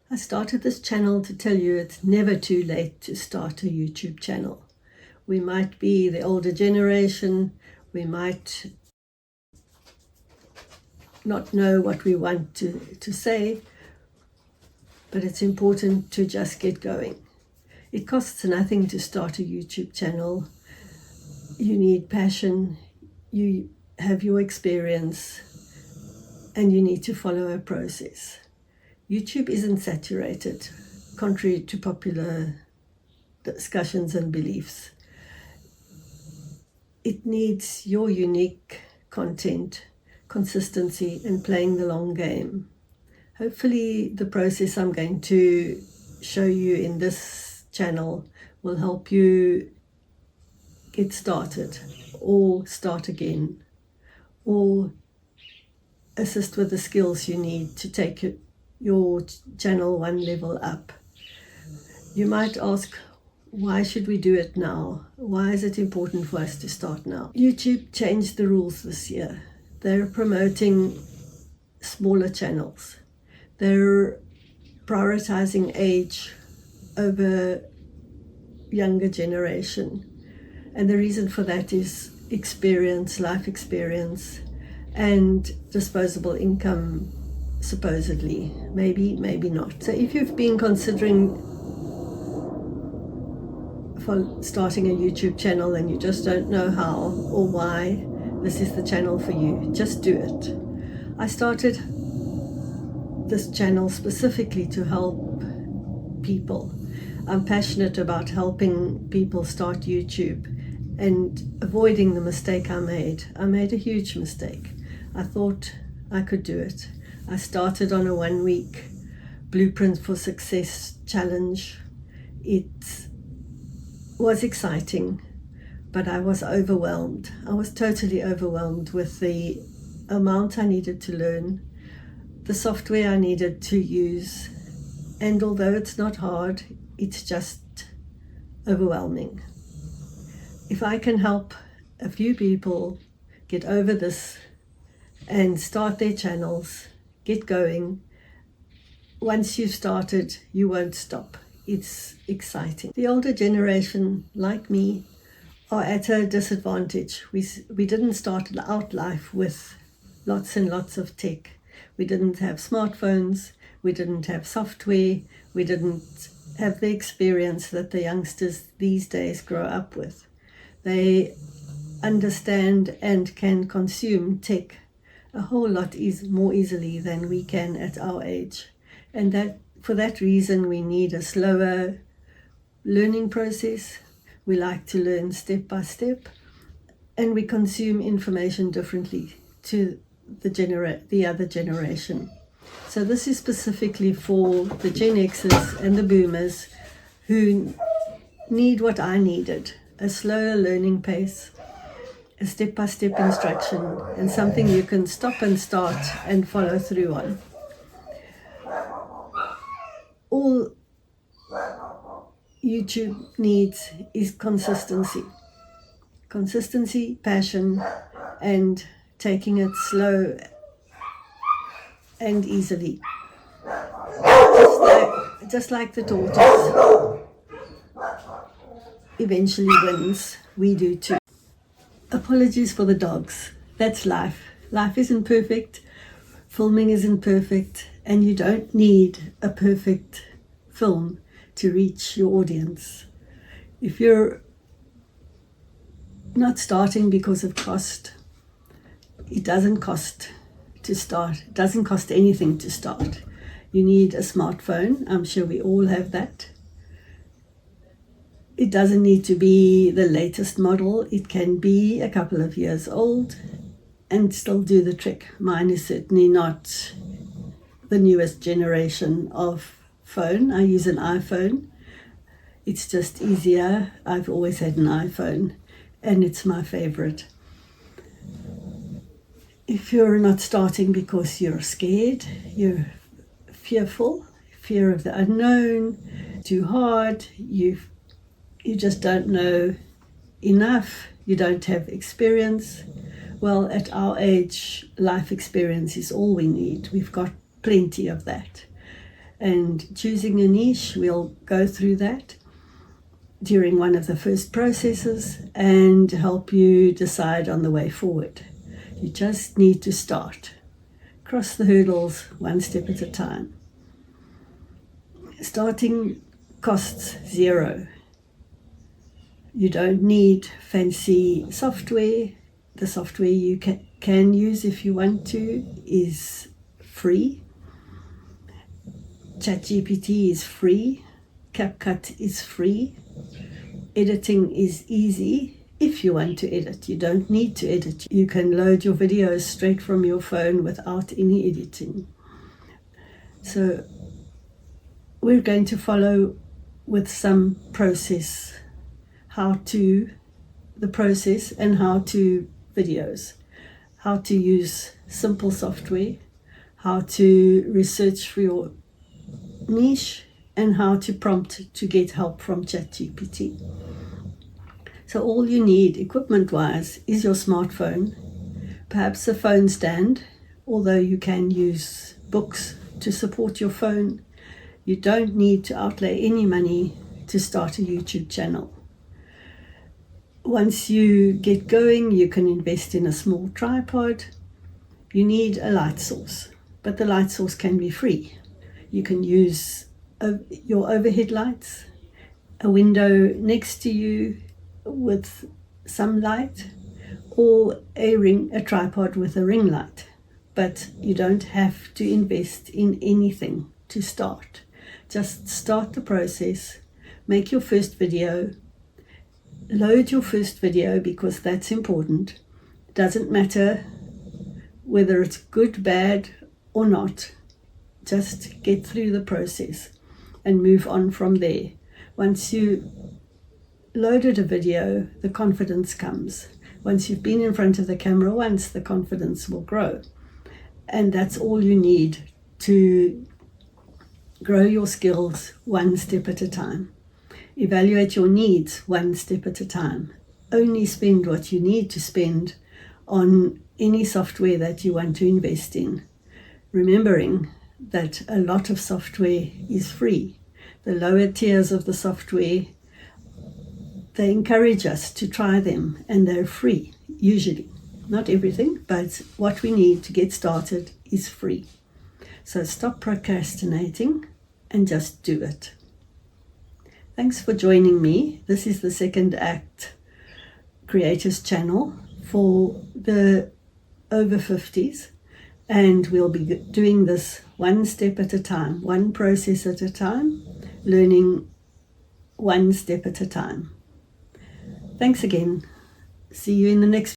I started this channel to tell you it's never too late to start a YouTube channel. We might be the older generation, we might not know what we want to say, but it's important to just get going. It costs nothing to start a YouTube channel. You need passion, you have your experience, and you need to follow a process. YouTube isn't saturated, contrary to popular discussions and beliefs. It needs your unique content, consistency, and playing the long game. Hopefully the process I'm going to show you in this channel will help you get started or start again, or assist with the skills you need to take your channel one level up. You might ask, why should we do it now? Why is it important for us to start now? YouTube changed the rules this year. They're promoting smaller channels. They're prioritizing age over younger generation. And the reason for that is experience, life experience, and disposable income, supposedly. Maybe not. So if you've been considering for starting a YouTube channel and you just don't know how or why, this is the channel for you. Just do it. I started this channel specifically to help people. I'm passionate about helping people start YouTube and avoiding the mistake I made. I made a huge mistake. I thought I could do it. I started on a 1-week Blueprint for Success challenge. It was exciting, but I was overwhelmed. I was totally overwhelmed with the amount I needed to learn, the software I needed to use, and although it's not hard, it's just overwhelming. If I can help a few people get over this and start their channels, get going, once you've started, you won't stop. It's exciting. The older generation, like me, are at a disadvantage. We didn't start out life with lots and lots of tech. We didn't have smartphones, we didn't have software, we didn't have the experience that the youngsters these days grow up with. They understand and can consume tech a whole lot more easily than we can at our age. And for that reason, we need a slower learning process. We like to learn step by step, and we consume information differently to the other generation. So this is specifically for the Gen Xers and the Boomers who need what I needed: a slower learning pace, a step-by-step instruction, and something you can stop and start and follow through on. All YouTube needs is consistency. Consistency, passion, and taking it slow and easily. Just like the tortoise eventually wins, we do too. Apologies for the dogs. That's life. Life isn't perfect. Filming isn't perfect. And you don't need a perfect film to reach your audience. If you're not starting because of cost, it doesn't cost to start. It doesn't cost anything to start. You need a smartphone. I'm sure we all have that. It doesn't need to be the latest model. It can be a couple of years old and still do the trick. Mine is certainly not the newest generation of phone. I use an iPhone. It's just easier. I've always had an iPhone and it's my favorite. If you're not starting because you're scared, you're fearful, fear of the unknown, too hard, you just don't know enough, you don't have experience. Well, at our age, life experience is all we need. We've got plenty of that. And choosing a niche, we'll go through that during one of the first processes and help you decide on the way forward. You just need to start. Cross the hurdles one step at a time. Starting costs zero. You don't need fancy software. The software you can use if you want to is free. ChatGPT is free. CapCut is free. Editing is easy if you want to edit. You don't need to edit. You can load your videos straight from your phone without any editing. So we're going to follow with some process, the process and how-to videos, how to use simple software, how to research for your niche, and how to prompt to get help from ChatGPT. So all you need equipment-wise is your smartphone, perhaps a phone stand, although you can use books to support your phone. You don't need to outlay any money to start a YouTube channel. Once you get going, you can invest in a small tripod. You need a light source, but the light source can be free. You can use your overhead lights, a window next to you with some light, or a tripod with a ring light. But you don't have to invest in anything to start. Just start the process, make your first video, load your first video because that's important. It doesn't matter whether it's good, bad, or not. Just get through the process and move on from there. Once you loaded a video, the confidence comes. Once you've been in front of the camera once, the confidence will grow. And that's all you need to grow your skills one step at a time. Evaluate your needs one step at a time. Only spend what you need to spend on any software that you want to invest in, remembering that a lot of software is free. The lower tiers of the software, they encourage us to try them, and they're free, usually. Not everything, but what we need to get started is free. So stop procrastinating and just do it. Thanks for joining me. This is the Second Act Creators channel for the over 50s, and we'll be doing this one step at a time, one process at a time, learning one step at a time. Thanks again. See you in the next